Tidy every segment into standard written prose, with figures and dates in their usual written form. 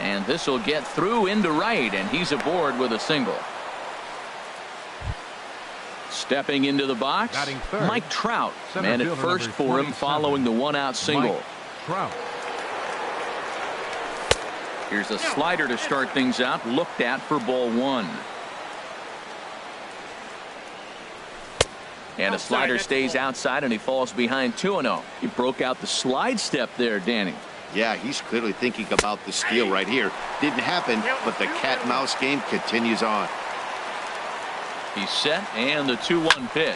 And this will get through into right, and he's aboard with a single. Stepping into the box, Mike Trout. Man at first for him following the one-out single. Here's a slider to start things out, looked at for ball one. And a slider stays outside, and he falls behind 2-0. He broke out the slide step there, Danny. Yeah, he's clearly thinking about the steal right here. Didn't happen, but the cat-mouse game continues on. He's set, and the 2-1 pitch.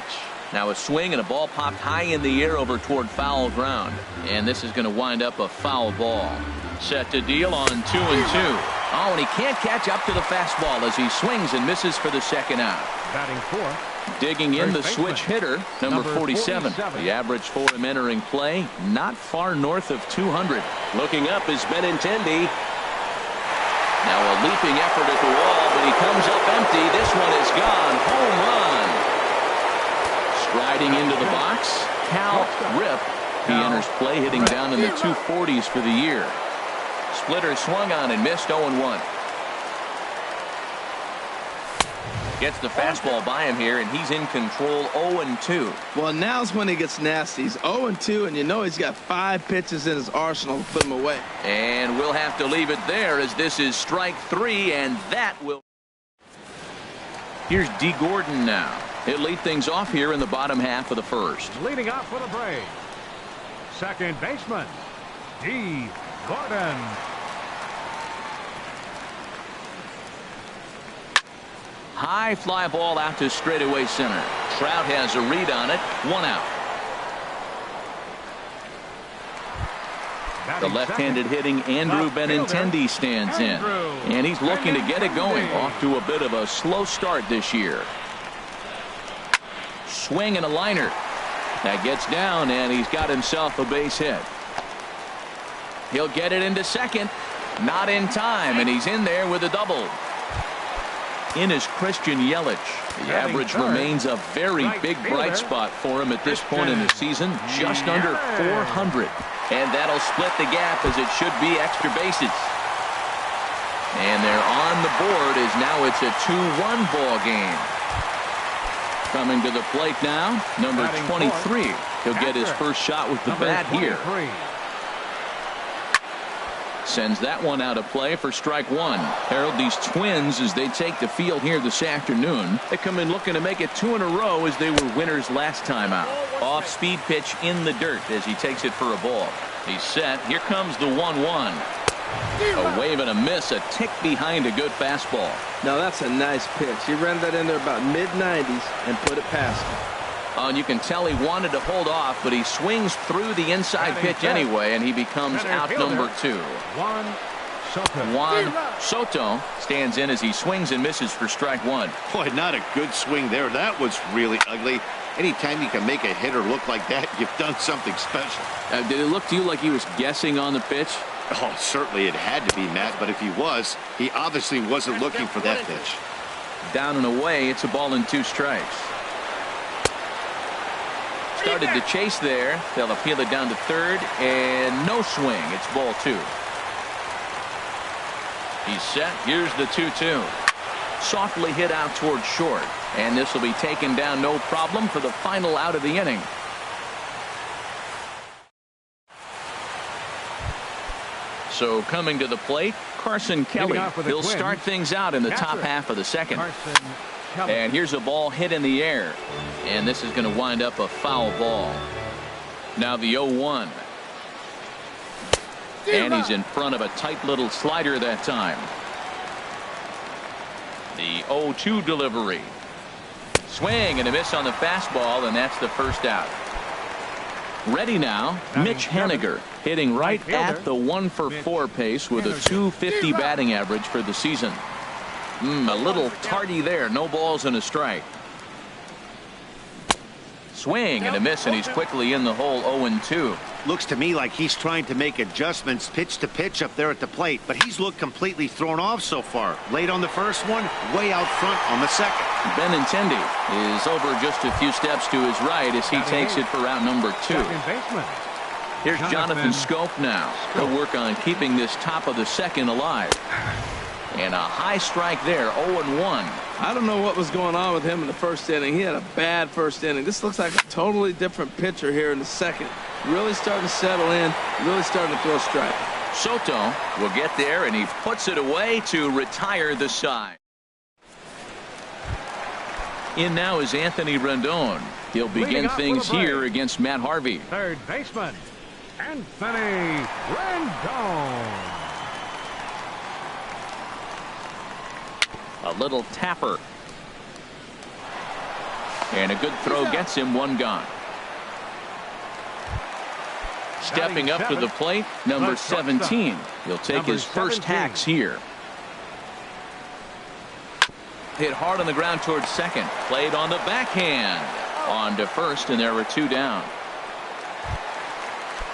Now a swing and a ball popped high in the air over toward foul ground. And this is going to wind up a foul ball. Set to deal on 2-2. Oh, and he can't catch up to the fastball as he swings and misses for the second out. Batting fourth. Digging in the switch hitter, number 47. The average for him entering play, not far north of 200. Looking up is Benintendi. Now a leaping effort at the wall, but he comes up empty. This one is gone. Home run. Striding into the box, Cal Rip. He enters play hitting down in the 240s for the year. Splitter swung on and missed 0-1. Gets the fastball by him here, and he's in control 0-2. Well, now's when it gets nasty. He's 0-2, and you know he's got 5 pitches in his arsenal to put him away. And we'll have to leave it there as this is strike 3, and that will. Here's D. Gordon now. He'll lead things off here in the bottom half of the first. Leading off for the Braves, second baseman, D. Gordon. High fly ball out to straightaway center. Trout has a read on it. 1 out. The left-handed hitting Andrew Benintendi stands in. And he's looking to get it going. Off to a bit of a slow start this year. Swing and a liner. That gets down, and he's got himself a base hit. He'll get it into second. Not in time, and he's in there with a double. In is Christian Yelich. The average remains a very big bright spot for him at this point in the season, just under 400. And that'll split the gap as it should be extra bases. And they're on the board as now it's a 2-1 ball game. Coming to the plate now, number 23. He'll get his first shot with the bat here. Sends that one out of play for strike 1. Harold, these Twins, as they take the field here this afternoon, they come in looking to make it 2 in a row as they were winners last time out. Off-speed pitch in the dirt as he takes it for a ball. He's set. Here comes the 1-1. A wave and a miss, a tick behind a good fastball. Now that's a nice pitch. He ran that in there about mid-90s and put it past him. Oh, and you can tell he wanted to hold off, but he swings through the inside pitch anyway, and he becomes out number 2. Juan Soto stands in as he swings and misses for strike 1. Boy, not a good swing there. That was really ugly. Anytime you can make a hitter look like that, you've done something special. Did it look to you like he was guessing on the pitch? Oh, certainly it had to be, Matt, but if he was, he obviously wasn't looking for that pitch. Down and away, it's a ball and 2 strikes. Started the chase there. They'll appeal it down to third, and no swing. It's ball 2. He's set. Here's the 2-2. Softly hit out toward short, and this will be taken down no problem for the final out of the inning. So coming to the plate, Carson Kelly. He'll start things out in the top half of the second. And here's a ball hit in the air. And this is going to wind up a foul ball. Now the 0-1. And he's in front of a tight little slider that time. The 0-2 delivery. Swing and a miss on the fastball, and that's the first out. Ready now, Mitch Haniger, hitting right at the 1-for-4 pace with a 250 batting average for the season. A little tardy there. No balls and a strike. Swing and a miss, and he's quickly in the hole. 0-2. Looks to me like he's trying to make adjustments pitch to pitch up there at the plate, but he's looked completely thrown off so far. Late on the first one, way out front on the second. Benintendi is over just a few steps to his right as he takes it for route number 2. Here's Jonathan Scope now. He'll work on keeping this top of the second alive. And a high strike there, 0-1. I don't know what was going on with him in the first inning. He had a bad first inning. This looks like a totally different pitcher here in the second. Really starting to settle in, really starting to throw strike. Soto will get there, and he puts it away to retire the side. In now is Anthony Rendon. He'll begin things here against Matt Harvey. Third baseman, Anthony Rendon. A little tapper. And a good throw gets him one gone. Stepping up to the plate, number 17. He'll take his first hacks here. Hit hard on the ground towards second. Played on the backhand. On to first, and there were two down.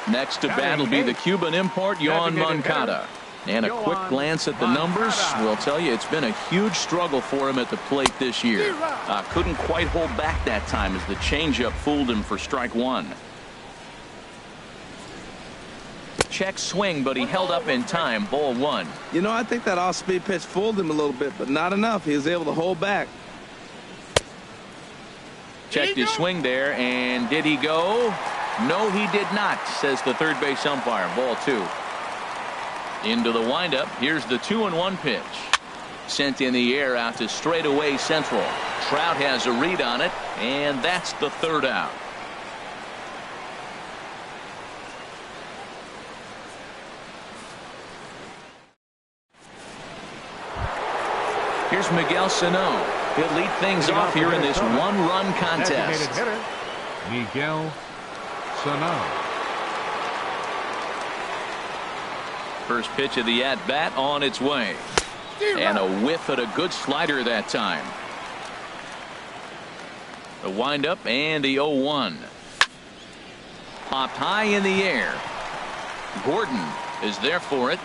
Next to bat will be the Cuban import, Yoan Moncada. And a quick glance at the numbers will tell you it's been a huge struggle for him at the plate this year. Couldn't quite hold back that time as the changeup fooled him for strike one. Check swing, but he held up in time. Ball one. You know, I think that off-speed pitch fooled him a little bit, but not enough. He was able to hold back. Checked his swing there, and did he go? No, he did not, says the third base umpire. Ball two. Into the windup. Here's the 2-1 pitch. Sent in the air out to straightaway central. Trout has a read on it, and that's the third out. Here's Miguel Sano. He'll lead things off here in this one-run contest. Designated hitter, Miguel Sano. First pitch of the at-bat on its way. And a whiff at a good slider that time. The windup and the 0-1. Popped high in the air. Gordon is there for it.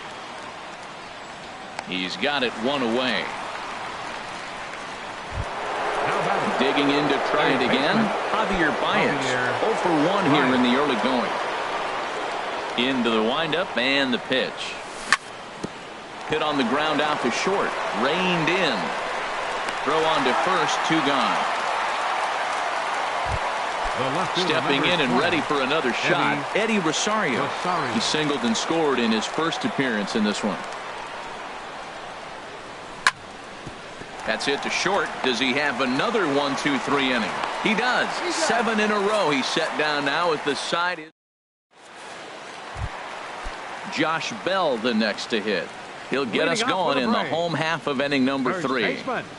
He's got it one away. Digging in to try it again. Javier Baez 0 for 1 here in the early going. Into the windup and the pitch. Hit on the ground out to short. Reined in. Throw on to first. Two gone. Stepping in and ready for another shot, Eddie Rosario. He singled and scored in his first appearance in this one. That's hit to short. Does he have another 1-2-3 inning? He does. 7 in a row. He's set down now as the side is. Josh Bell the next to hit. He'll get us going in the home half of inning number 3. Smoked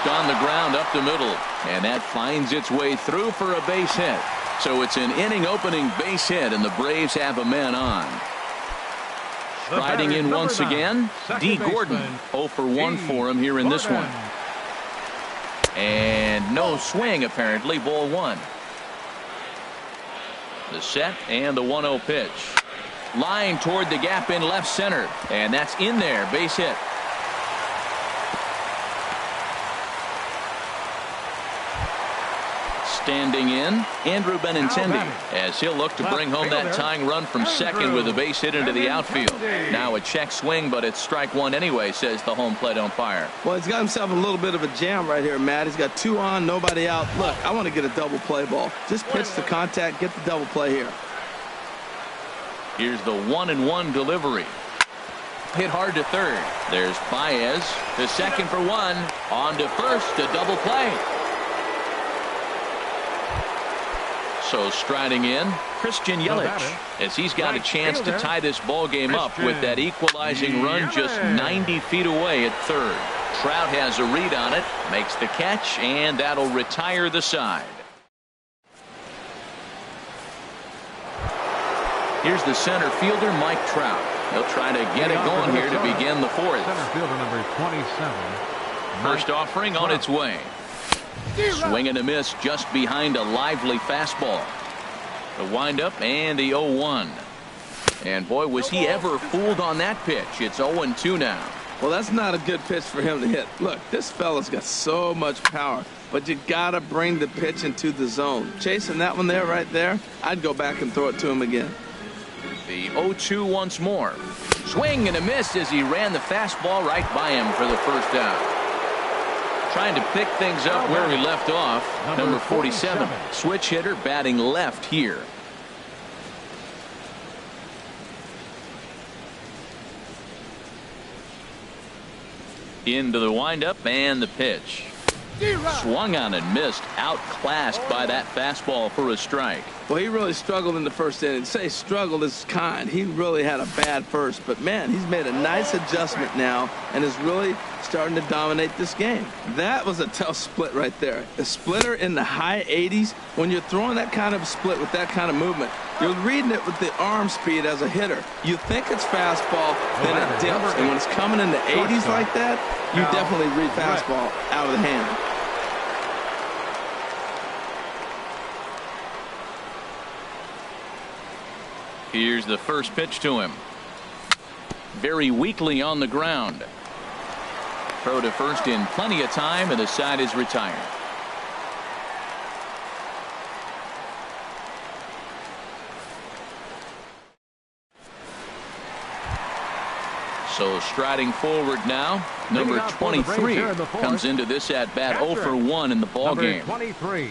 on the ground up the middle, and that finds its way through for a base hit. So it's an inning opening base hit, and the Braves have a man on. Striding in once again, D. Gordon. 0 for 1 for him here in this one. And no swing apparently. Ball one. The set and the 1-0 pitch. Line toward the gap in left center, and that's in there. Base hit. Standing in, Andrew Benintendi, as he'll look to bring home that tying run from second with a base hit into the outfield. Now a check swing, but it's strike one anyway, says the home plate umpire. Well, he's got himself a little bit of a jam right here, Matt. He's got 2 on, nobody out. Look, I want to get a double play ball. Just pitch the contact, get the double play here. Here's the 1-1 delivery. Hit hard to third. There's Baez. The second for 1. On to first, a double play. So striding in, Christian Yelich, as he's got a chance to tie this ball game up with that equalizing run just 90 feet away at third. Trout has a read on it, makes the catch, and that'll retire the side. Here's the center fielder, Mike Trout. He'll try to get it going here to begin the fourth. Center fielder number 27. First offering on its way. Swing and a miss just behind a lively fastball. The windup and the 0-1. And boy, was he ever fooled on that pitch. It's 0-2 now. Well, that's not a good pitch for him to hit. Look, this fella's got so much power, but you got to bring the pitch into the zone. Chasing that one there, right there, I'd go back and throw it to him again. The 0-2 once more. Swing and a miss as he ran the fastball right by him for the first out. Trying to pick things up where we left off. Number 47, switch hitter, batting left here. Into the windup and the pitch. Swung on and missed. Outclassed by that fastball for a strike. Well, he really struggled in the first inning. Say struggled is kind. He really had a bad first. But, man, he's made a nice adjustment now and is really starting to dominate this game. That was a tough split right there. A splitter in the high 80s. When you're throwing that kind of split with that kind of movement, you're reading it with the arm speed as a hitter. You think it's fastball, then it dips. And when it's coming in the 80s like that, you definitely read fastball out of the hand. Here's the first pitch to him. Very weakly on the ground. Throw to first in plenty of time, and the side is retired. So striding forward now, number 23 comes into this at bat 0 for 1 in the ball game. 23.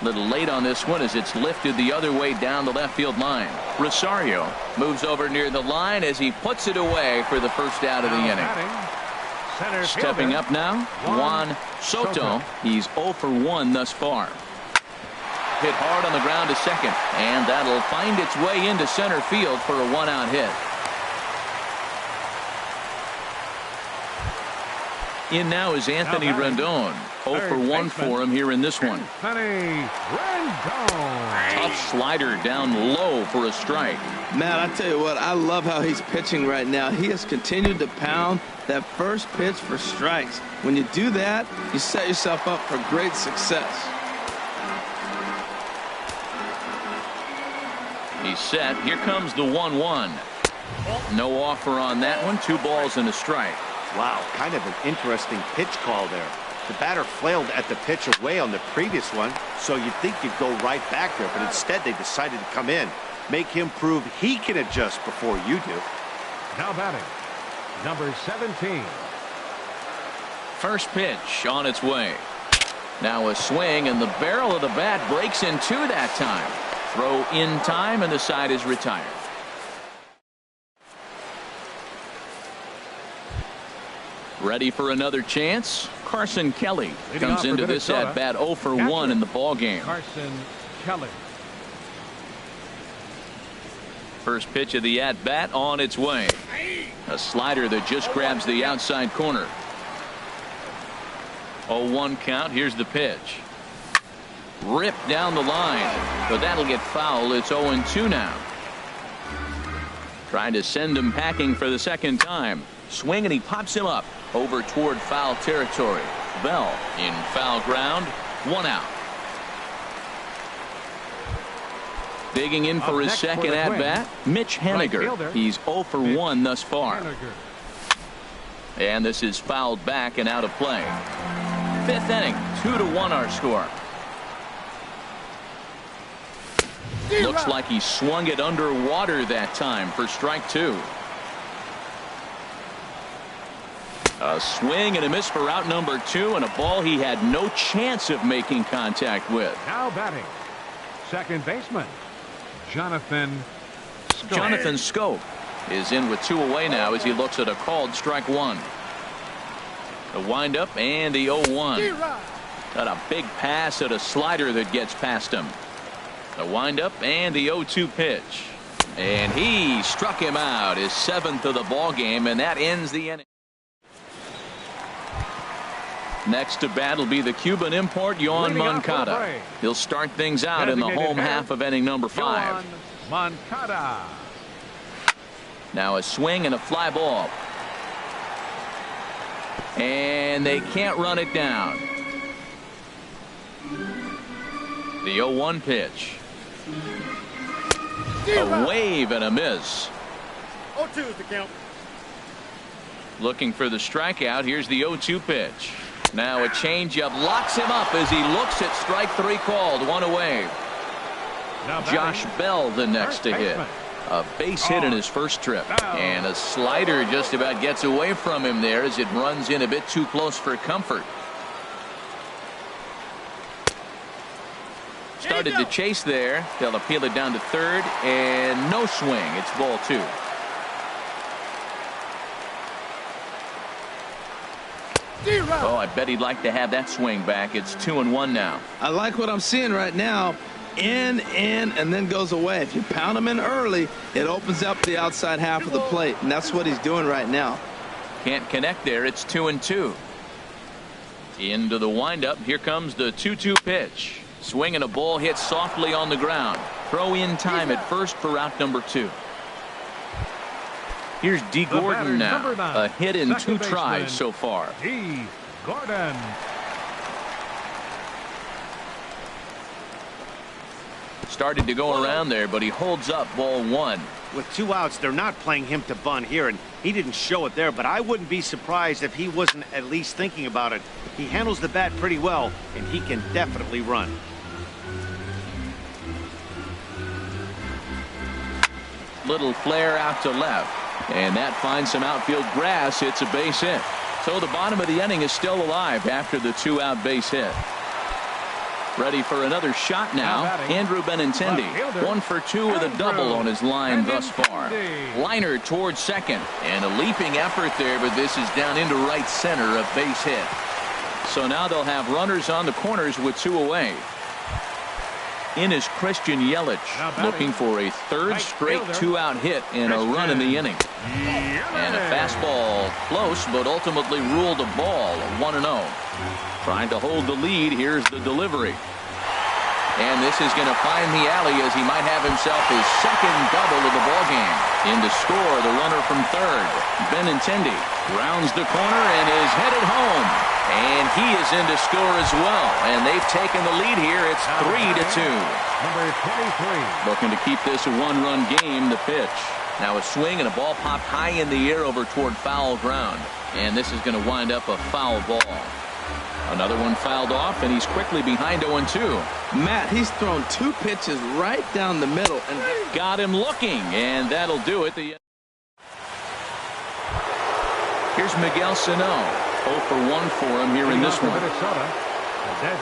Little late on this one as it's lifted the other way down the left field line. Rosario moves over near the line as he puts it away for the first out of the inning. Stepping up now, Juan Soto. He's 0 for 1 thus far. Hit hard on the ground to second, and that'll find its way into center field for a 1-out hit. In now is Anthony Rendon. 0 for 1 for him here in this one. Tough slider down low for a strike. Matt, I tell you what, I love how he's pitching right now. He has continued to pound that first pitch for strikes. When you do that, you set yourself up for great success. He's set. Here comes the 1-1. No offer on that one. 2 balls and a strike. Wow, kind of an interesting pitch call there. The batter flailed at the pitch away on the previous one, so you'd think you'd go right back there, but instead they decided to come in. Make him prove he can adjust before you do. Now batting, number 17. First pitch on its way. Now a swing, and the barrel of the bat breaks in 2 that time. Throw in time, and the side is retired. Ready for another chance? Carson Kelly comes into this at bat 0 for 1 in the ball game. Carson Kelly. First pitch of the at bat on its way. A slider that just grabs the outside corner. 0-1 count. Here's the pitch. Ripped down the line, but that'll get foul. It's 0-2 now. Trying to send him packing for the second time. Swing, and he pops him up over toward foul territory. Bell in foul ground. 1 out. Digging in for his second at bat, Mitch Haniger. He's 0 for 1 thus far. And this is fouled back and out of play. 5th inning, 2-1 our score. Looks like he swung it underwater that time for strike 2. A swing and a miss for out number 2, and a ball he had no chance of making contact with. Now batting, second baseman, Jonathan Scope. Jonathan Scope is in with 2 away now as he looks at a called strike 1. The windup and the 0-1. Got a big pass at a slider that gets past him. The windup and the 0-2 pitch. And he struck him out, his 7th of the ball game, and that ends the inning. Next to bat will be the Cuban import, Yoan Moncada. He'll start things out in the home half of inning number 5. Moncada. Now a swing and a fly ball. And they can't run it down. The 0-1 pitch. A wave and a miss. 0-2 is the count. Looking for the strikeout. Here's the 0-2 pitch. Now a changeup locks him up as he looks at strike 3 called. 1 away. Josh Bell the next to hit. A base hit in his first trip. And a slider just about gets away from him there as it runs in a bit too close for comfort. Started to chase there. They'll appeal it down to third, and no swing. It's ball 2. Oh, I bet he'd like to have that swing back. It's 2-1 now. I like what I'm seeing right now. In, and then goes away. If you pound him in early, it opens up the outside half of the plate, and that's what he's doing right now. Can't connect there. It's 2-2. Into the windup. Here comes the 2-2 pitch. Swinging a ball hit softly on the ground. Throw in time at first for out number 2. Here's D. Gordon now. A hit in 2 tries so far. D. Gordon. Started to go around there, but he holds up ball 1. With 2 outs, they're not playing him to bunt here, and he didn't show it there, but I wouldn't be surprised if he wasn't at least thinking about it. He handles the bat pretty well, and he can definitely run. Little flare out to left, and that finds some outfield grass. It's a base hit. So the bottom of the inning is still alive after the 2-out base hit. Ready for another shot now. Andrew Benintendi, 1 for 2 with a double on his line thus far. Liner towards second, and a leaping effort there, but this is down into right center, a base hit. So now they'll have runners on the corners with 2 away. In is Christian Yelich, looking for a 3rd straight 2-out hit and a run in the inning. And a fastball close, but ultimately ruled a ball. 1-0. Trying to hold the lead. Here's the delivery. And this is going to find the alley as he might have himself his 2nd double of the ballgame. In to score, the runner from third. Benintendi rounds the corner and is headed home. And he is in to score as well. And they've taken the lead here. It's 3-2. Number 23. Looking to keep this a 1-run game. The pitch. Now a swing and a ball popped high in the air over toward foul ground. And this is going to wind up a foul ball. Another one fouled off, and he's quickly behind 0-2. Matt, he's thrown 2 pitches right down the middle and got him looking, and that'll do it. Here's Miguel Sano. 0 for 1 for him here in this one.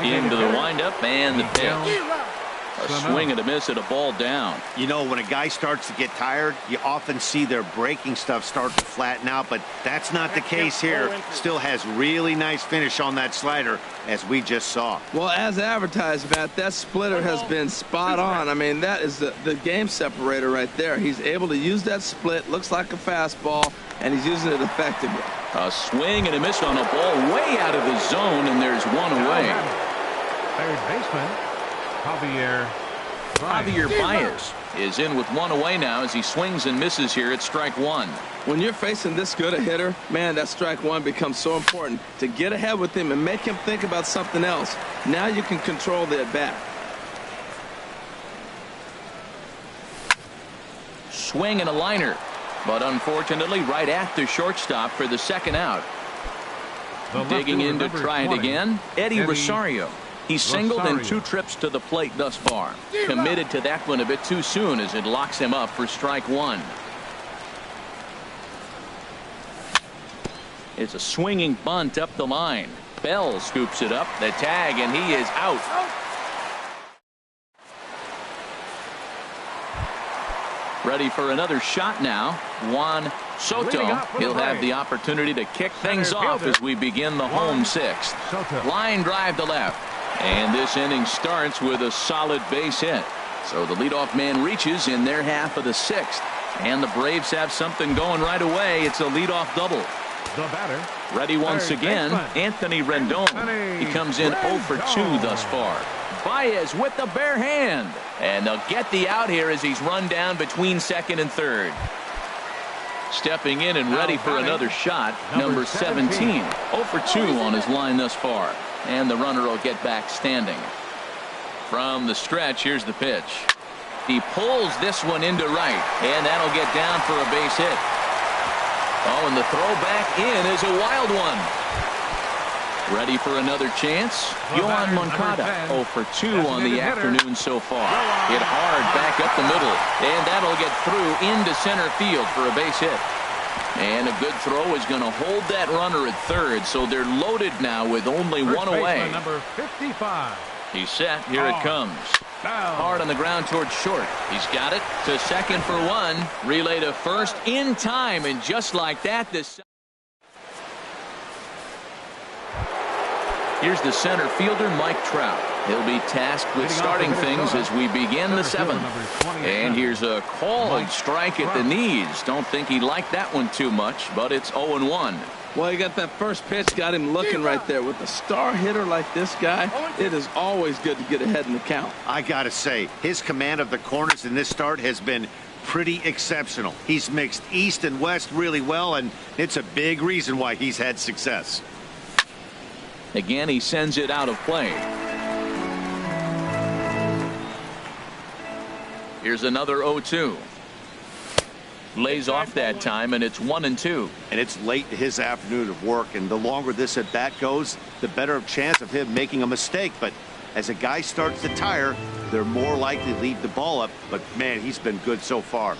Into the windup and the pitch. A swing and a miss at a ball down. You know, when a guy starts to get tired, you often see their breaking stuff start to flatten out, but that's not the case here. Still has really nice finish on that slider, as we just saw. Well, as advertised, Matt, that splitter has been spot on. I mean, that is the game separator right there. He's able to use that split, looks like a fastball, and he's using it effectively. A swing and a miss on a ball way out of the zone, and there's 1 away. Third baseman, Javier Baez is in with 1 away now as he swings and misses here at strike 1. When you're facing this good a hitter, man, that strike 1 becomes so important to get ahead with him and make him think about something else. Now you can control the at-bat. Swing and a liner, but unfortunately right at the shortstop for the 2nd out. Digging in to try it again, Eddie Rosario. He's singled in 2 trips to the plate thus far. Committed to that one a bit too soon as it locks him up for strike 1. It's a swinging bunt up the line. Bell scoops it up, the tag, and he is out. Ready for another shot now. Juan Soto. He'll have the opportunity to kick things off as we begin the home 6th. Line drive to left. And this inning starts with a solid base hit. So the leadoff man reaches in their half of the 6th. And the Braves have something going right away. It's a leadoff double. The batter. Ready once again, Anthony Rendon. He comes in 0 for 2 thus far. Baez with the bare hand. And they'll get the out here as he's run down between 2nd and 3rd. Stepping in and ready for another shot, number 17. 0 for 2 on his line thus far. And the runner will get back standing. From the stretch, here's the pitch. He pulls this one into right, and that'll get down for a base hit. Oh, and the throw back in is a wild one. Ready for another chance? Yohan Moncada, 0 for 2 on the afternoon so far. Hit hard back up the middle, and that'll get through into center field for a base hit. And a good throw is going to hold that runner at third, so they're loaded now with only one away. Number 55. He's set. Here it comes. Hard on the ground towards short. He's got it to second for one. Relay to first in time, and just like that, this. Here's the center fielder, Mike Trout. He'll be tasked with starting things as we begin the seventh. And here's a called strike at the knees. Don't think he liked that one too much, but it's 0-1. Well, he got that first pitch, got him looking right there. With a star hitter like this guy, it is always good to get ahead in the count. I got to say, his command of the corners in this start has been pretty exceptional. He's mixed east and west really well, and it's a big reason why he's had success. Again, he sends it out of play. Here's another 0-2. Lays off that time, and it's 1-2. And it's late in his afternoon of work, and the longer this at bat goes, the better of chance of him making a mistake. But as a guy starts to tire, they're more likely to leave the ball up. But man, he's been good so far.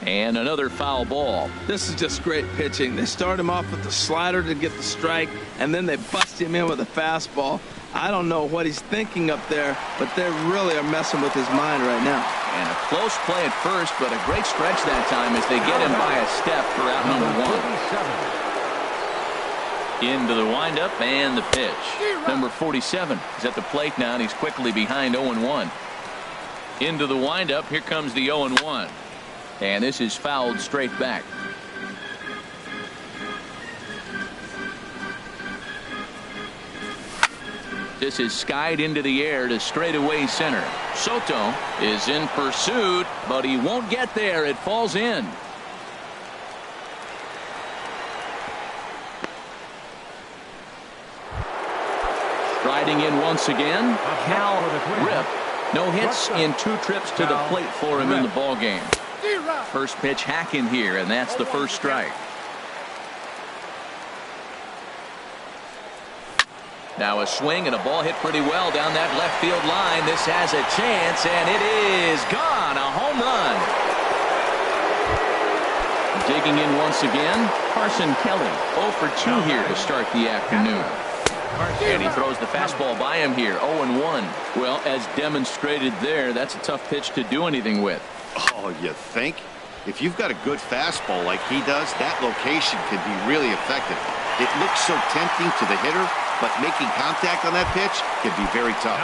And another foul ball. This is just great pitching. They start him off with the slider to get the strike, and then they bust him in with a fastball. I don't know what he's thinking up there, but they really are messing with his mind right now. And a close play at first, but a great stretch that time as they get him by a step for out number 1. Into the windup and the pitch. Number 47 is at the plate now, and he's quickly behind 0-1. Into the windup. Here comes the 0-1. And this is fouled straight back. This is skied into the air to straightaway center. Soto is in pursuit, but he won't get there. It falls in. Striding in once again, Cal Rip. No hits in 2 trips to the plate for him in the ball game. First pitch hacking here, and that's the first strike. Now a swing and a ball hit pretty well down that left field line. This has a chance, and it is gone. A home run. Digging in once again, Carson Kelly. 0 for 2 here to start the afternoon. And he throws the fastball by him here. 0-1. Well, as demonstrated there, that's a tough pitch to do anything with. Oh, you think? If you've got a good fastball like he does, that location can be really effective. It looks so tempting to the hitter, but making contact on that pitch can be very tough.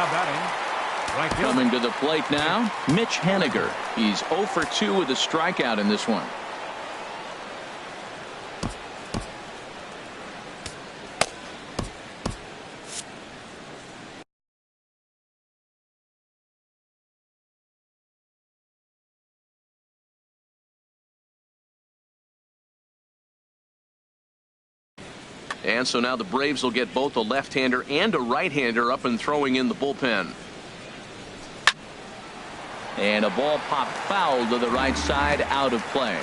Coming to the plate now, Mitch Haniger. He's 0 for 2 with a strikeout in this one. And so now the Braves will get both a left-hander and a right-hander up and throwing in the bullpen. And a ball popped foul to the right side, out of play.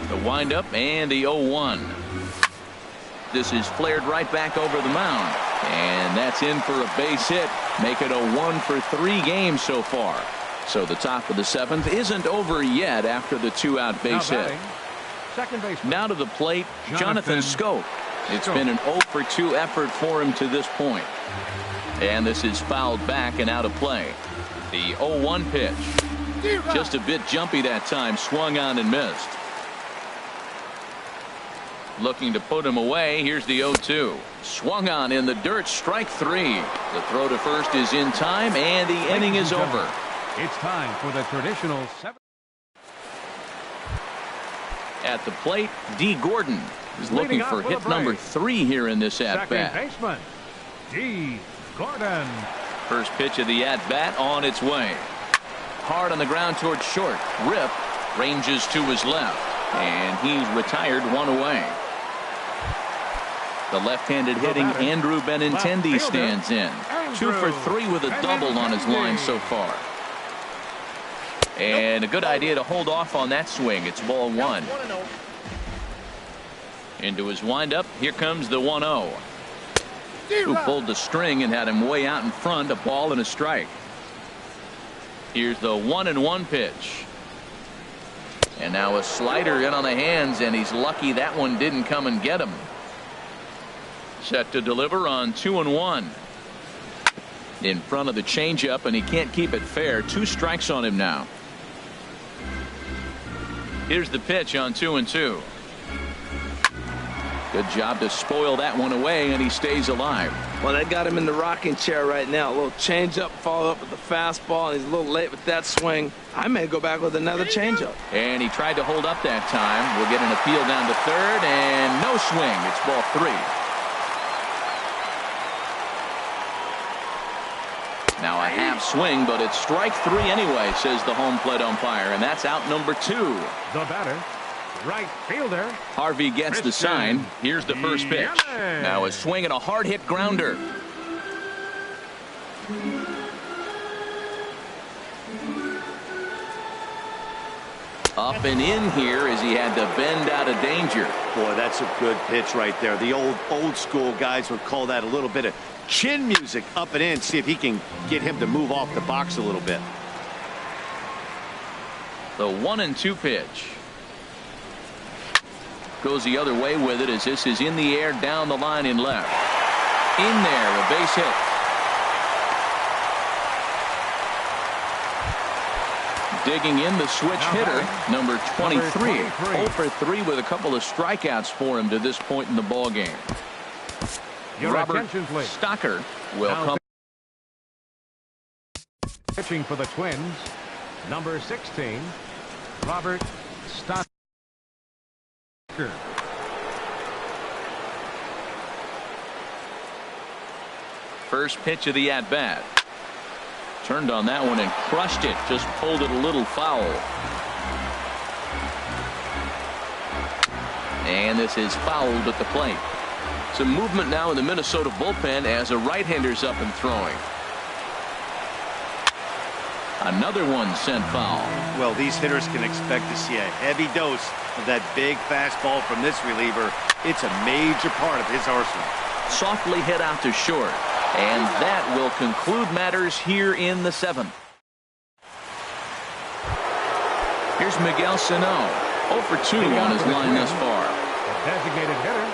The windup and the 0-1. This is flared right back over the mound. And that's in for a base hit. Make it a 1 for 3 games so far. So the top of the 7th isn't over yet after the 2-out base hit. Now to the plate, Jonathan Schoop. It's been an 0 for 2 effort for him to this point. And this is fouled back and out of play. The 0-1 pitch. Just a bit jumpy that time. Swung on and missed. Looking to put him away. Here's the 0-2. Swung on in the dirt. Strike 3. The throw to first is in time, and the inning is over. It's time for the traditional 7th. At the plate, D. Gordon is looking for hit number 3 here in this at-bat. Second baseman, D. Gordon. First pitch of the at-bat on its way. Hard on the ground towards short. Rip ranges to his left, and he's retired 1 away. The left-handed hitting Andrew Benintendi stands in. 2 for 3 with a double on his line so far. And a good idea to hold off on that swing. It's ball 1. Into his windup. Here comes the 1-0. Who pulled the string and had him way out in front. A ball and a strike. Here's the 1-1 pitch. And now a slider in on the hands, and he's lucky that one didn't come and get him. Set to deliver on 2-1. In front of the changeup, and he can't keep it fair. 2 strikes on him now. Here's the pitch on 2-2. Good job to spoil that one away, and he stays alive. Well, that got him in the rocking chair right now. A little changeup, followed up with the fastball, and he's a little late with that swing. I may go back with another changeup. And he tried to hold up that time. We'll get an appeal down to third, and no swing. It's ball 3. Now a half swing, but it's strike 3 anyway, says the home plate umpire, and that's out number 2. The batter, right fielder. Harvey gets the sign. Here's the first pitch. Now a swing and a hard hit grounder. Up and in here as he had to bend out of danger. Boy, that's a good pitch right there. The old school guys would call that a little bit of chin music. Up and in. See if he can get him to move off the box a little bit. The 1-2 pitch. Goes the other way with it as this is in the air down the line in left. In there, a base hit. Digging in the switch hitter, number 23. 0 for 3 with a couple of strikeouts for him to this point in the ball game. Robert Stocker will come. Pitching for the Twins, number 16, Robert Stocker. First pitch of the at-bat. Turned on that one and crushed it. Just pulled it a little foul. And this is fouled at the plate. Some movement now in the Minnesota bullpen as a right-hander's up and throwing. Another one sent foul. Well, these hitters can expect to see a heavy dose of that big fastball from this reliever. It's a major part of his arsenal. Softly hit out to short. And that will conclude matters here in the 7th. Here's Miguel Sano. 0 for 2 on his line thus far. Designated hitter,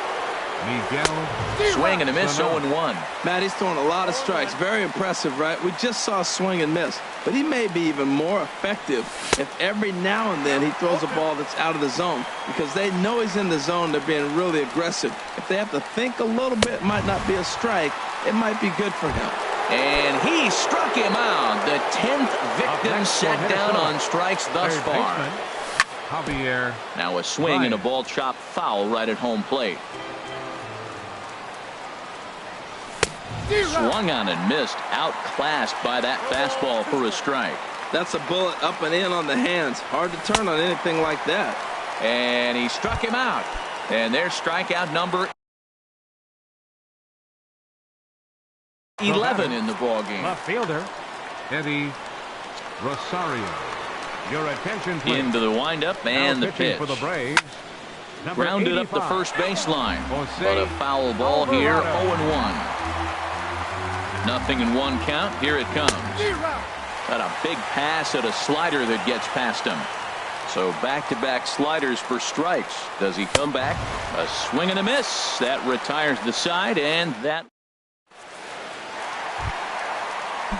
Miguel. Swing and a miss, 0-1. Matt, he's throwing a lot of strikes. Very impressive, right? We just saw swing and miss. But he may be even more effective if every now and then he throws a ball that's out of the zone. Because they know he's in the zone. They're being really aggressive. If they have to think a little bit, it might not be a strike. It might be good for him. And he struck him out. The 10th victim set down on strikes thus far. Javier. Now a swing and a ball chopped foul right at home plate. Swung on and missed. Outclassed by that fastball for a strike. That's a bullet up and in on the hands. Hard to turn on anything like that. And he struck him out. And there's strikeout number 11 in the ball game. Left fielder, Eddie Rosario. Your attention, please. Into the windup and the pitch. For the Braves, grounded up the first baseline. But a foul ball here, 0-1. Nothing in 1 count. Here it comes. Got a big pass at a slider that gets past him. So back-to-back sliders for strikes. Does he come back? A swing and a miss. That retires the side, and that.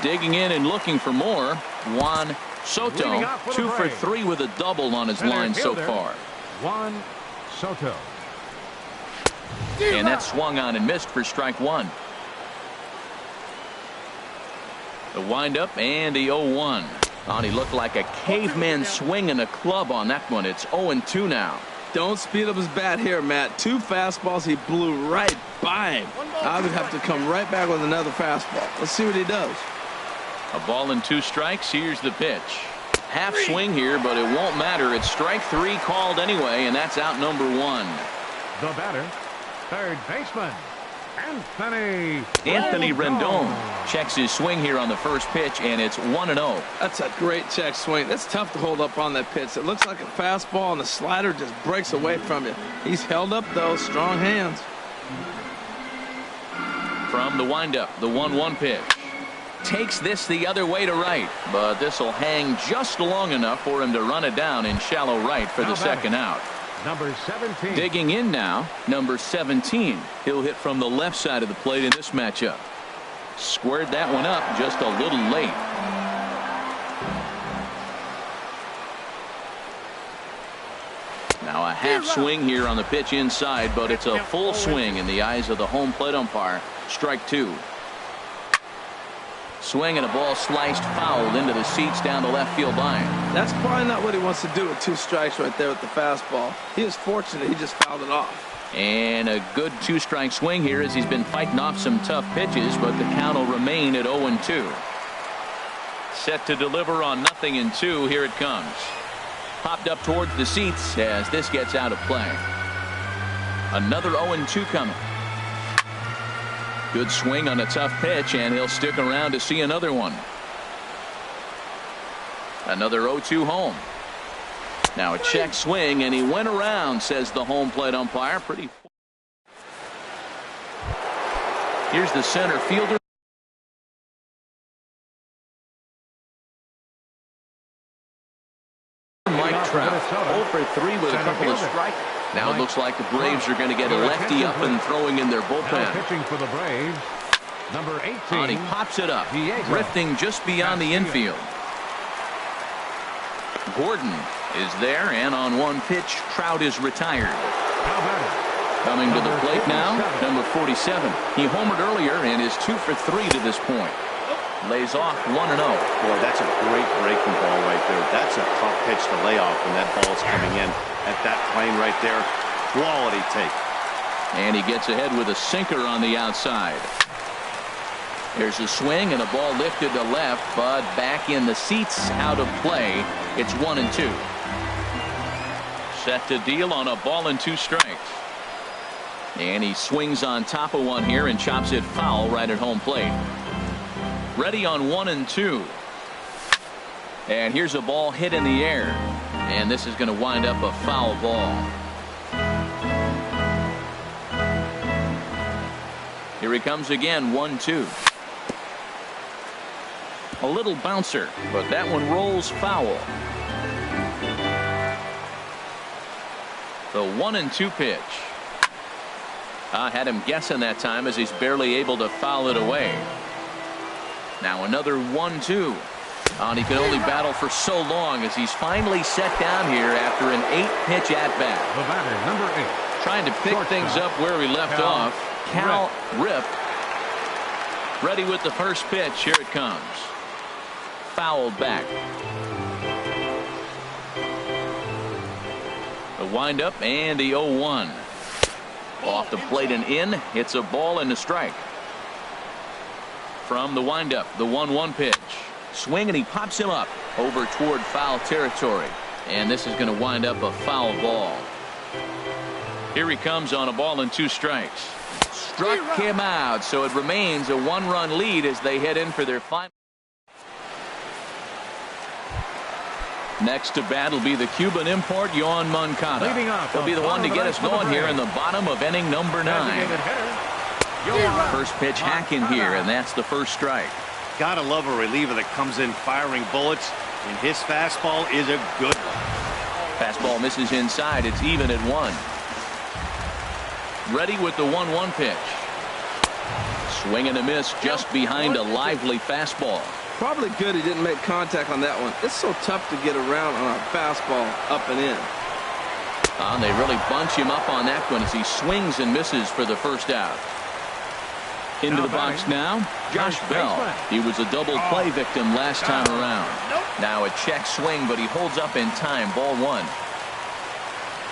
Digging in and looking for more. Juan Soto, 2 for 3 with a double on his line so far. Juan Soto. And that swung on and missed for strike 1. The windup and the 0-1. Oh, he looked like a caveman swinging a club on that one. It's 0-2 now. Don't speed up his bat here, Matt. 2 fastballs, he blew right by him. I would have to come right back with another fastball. Let's see what he does. A ball and 2 strikes. Here's the pitch. Half swing here, but it won't matter. It's strike 3 called anyway, and that's out number 1. The batter, third baseman, Anthony Rendon checks his swing here on the first pitch, and it's 1-0. That's a great check swing. That's tough to hold up on that pitch. It looks like a fastball, and the slider just breaks away from you. He's held up, though. Strong hands. From the windup, the 1-1 pitch. Takes this the other way to right, but this will hang just long enough for him to run it down in shallow right for the second out. Number 17. Digging in now, number 17. He'll hit from the left side of the plate in this matchup. Squared that one up just a little late. Now a half swing here on the pitch inside, but it's a full swing in the eyes of the home plate umpire. Strike two. Swing and a ball sliced foul into the seats down the left field line. That's probably not what he wants to do with 2 strikes right there with the fastball. He was fortunate he just fouled it off. And a good 2-strike swing here as he's been fighting off some tough pitches, but the count will remain at 0-2. Set to deliver on 0-2. Here it comes. Popped up towards the seats as this gets out of play. Another 0-2 coming. Good swing on a tough pitch, and he'll stick around to see another one. Another 0-2 home. Now a check swing, and he went around, says the home plate umpire. Pretty. Here's the center fielder. Mike Trout, 0 for 3 with a couple of strikes. Now it looks like the Braves are going to get a lefty up and throwing in their bullpen. Pitching for the Braves, number 18. And he pops it up, drifting just beyond the infield. Gordon is there, and on one pitch, Trout is retired. Coming to the plate now, number 47. He homered earlier and is 2 for 3 to this point. Lays off 1-0. Boy, that's a great breaking ball right there. That's a tough pitch to lay off when that ball's coming in at that plane right there. Quality take. And he gets ahead with a sinker on the outside. There's a swing and a ball lifted to left, but back in the seats, out of play. It's 1-2. Set to deal on a ball and 2 strikes. And he swings on top of one here and chops it foul right at home plate. Ready on 1-2. And here's a ball hit in the air. And this is going to wind up a foul ball. Here he comes again, 1-2. A little bouncer, but that one rolls foul. The 1-2 pitch. Had him guessing that time as he's barely able to foul it away. Now another 1-2. And he can only battle for so long as he's finally set down here after an 8-pitch at-bat. The batter, number 8. Trying to pick things up where we left off. Cal Rip. Ready with the first pitch. Here it comes. Fouled back. The windup and the 0-1. Off the plate and in. It's a ball and a strike. From the windup, the 1-1 pitch. Swing, and he pops him up over toward foul territory. And this is going to wind up a foul ball. Here he comes on a ball and 2 strikes. Struck him out, so it remains a 1-run lead as they head in for their final. Next to bat will be the Cuban import, Yoan Moncada. He'll be the one to get us going here in the bottom of inning number 9. First pitch hacking here, and that's the first strike. Gotta love a reliever that comes in firing bullets, and his fastball is a good one. Fastball misses inside. It's even at 1. Ready with the 1-1 pitch. Swing and a miss just behind a lively fastball. Probably good he didn't make contact on that one. It's so tough to get around on a fastball up and in. And they really bunch him up on that one as he swings and misses for the first out. Into the box now, Josh Bell. He was a double play victim last time around. Now a check swing, but he holds up in time. Ball 1.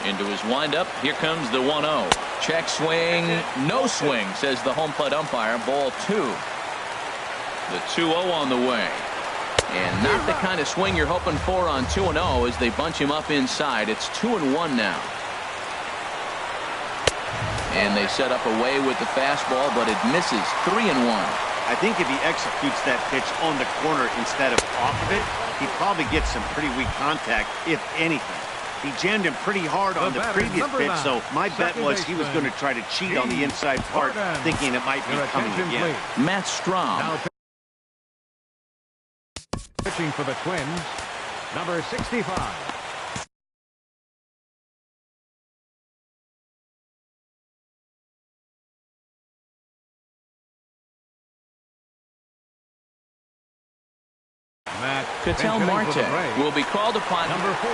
Into his windup. Here comes the 1-0. Check swing. No swing, says the home plate umpire. Ball 2. The 2-0 on the way. And not the kind of swing you're hoping for on 2-0 as they bunch him up inside. It's 2-1 now. And they set up away with the fastball, but it misses. 3-1. I think if he executes that pitch on the corner instead of off of it, he probably gets some pretty weak contact, if anything. He jammed him pretty hard on the previous pitch, so my bet was he was going to try to cheat on the inside part, thinking it might be coming again. Matt Strahm. Now pitching for the Twins, number 65. Ketel Marte will be called upon. Number 4.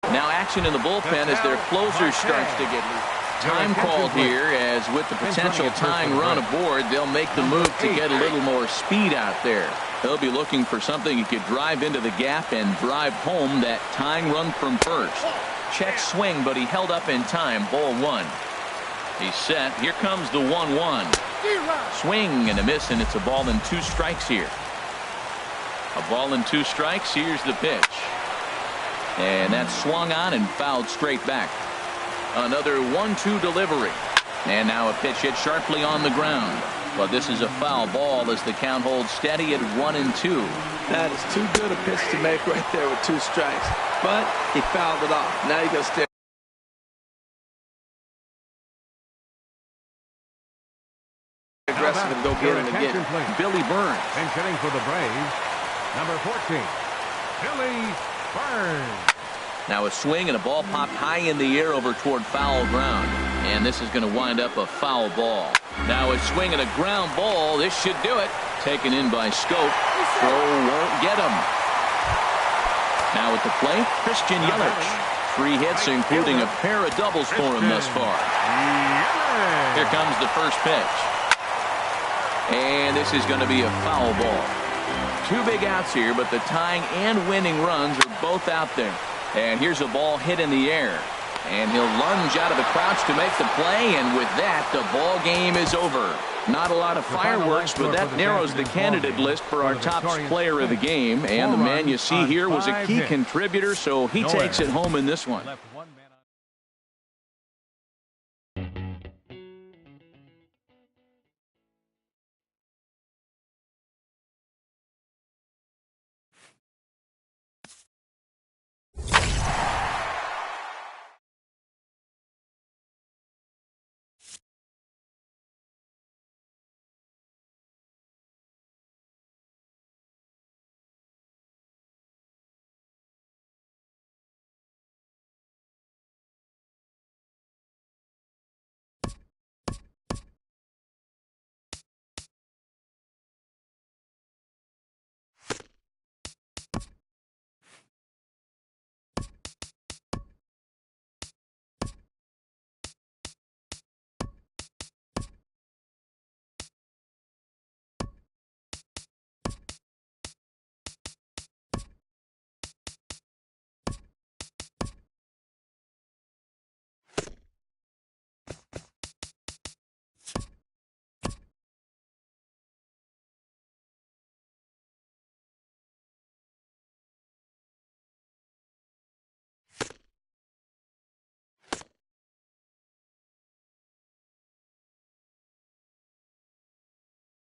Now action in the bullpen as their closer starts to get loose. Time called here, as with the potential tying run aboard, they'll make the move to get a little more speed out there. They'll be looking for something he could drive into the gap and drive home that tying run from first. Check swing, but he held up in time. Ball 1. He's set. Here comes the 1-1. Swing and a miss, and it's a ball and 2 strikes here. A ball and 2 strikes. Here's the pitch. And that's swung on and fouled straight back. Another 1-2 delivery. And now a pitch hit sharply on the ground. But this is a foul ball as the count holds steady at 1-2. That is too good a pitch to make right there with 2 strikes. But he fouled it off. Now you got to stay aggressive and go get him again. Billy Burns. And hitting for the Braves, number 14, Billy Burns. Now a swing and a ball popped high in the air over toward foul ground. And this is going to wind up a foul ball. Now a swing and a ground ball. This should do it. Taken in by Scope. Throw won't get him. Now at the plate, Christian Yelich. 3 hits, including a pair of doubles for him thus far. Here comes the first pitch. And this is going to be a foul ball. 2 big outs here, but the tying and winning runs are both out there. And here's a ball hit in the air. And he'll lunge out of the crouch to make the play. And with that, the ball game is over. Not a lot of fireworks, but that narrows the candidate list for our top player of the game. And the man you see here was a key contributor, so he takes it home in this one.